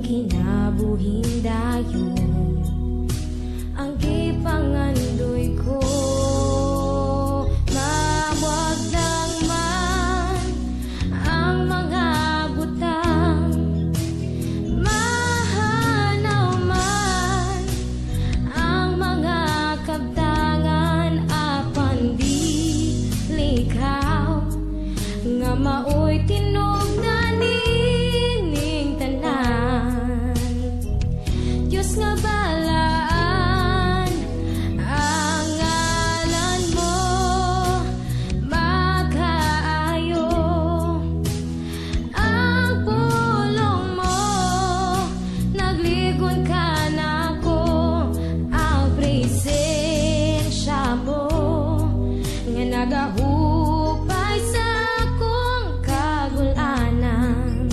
kinabuhing dayon ang gipangandoy ko. Mawag lang man ang mga butang, mahanaw man ang mga kabtangan, apan di likaw nga maoy tinog na nining tanan. Diyos nga balaan ang ngalan mo, magkaayo ang pulong mo, nagligon ka na ko, ang presensya mo nga nagahupay sa akong kagulanan.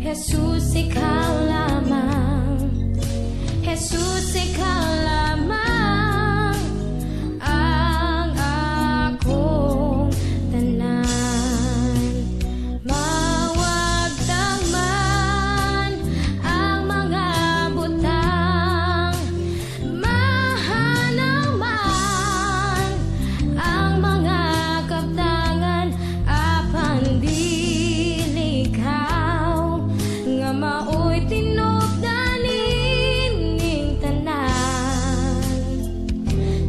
Jesus, ikaw lamang, Jesus, ikaw lamang ang akong tanan. Mawag lang man ang mga butang, mahanaw man ang mga kabtangan, apan di likaw nga maoy tinog na nining tanan.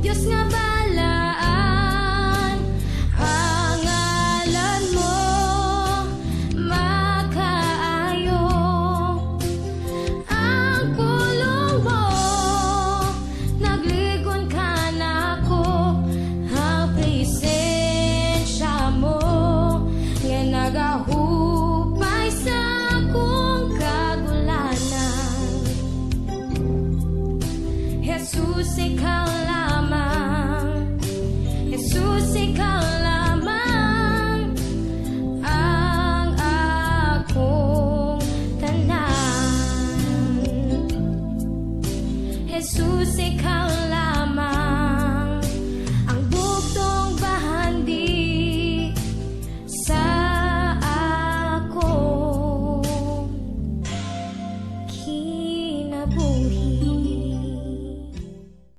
Diyos nga balaan ang ngalan mo, makaayo ang pulong mo, nagligon ka na ko, ang presensya mo nga nagahupay sa akong kagulanan. Jesus, ikaw lamang, Jesus, ikaw lamang ang akong tanan. Jesus, ikaw lamang ang bugtong bahandi sa akong kinabuhi.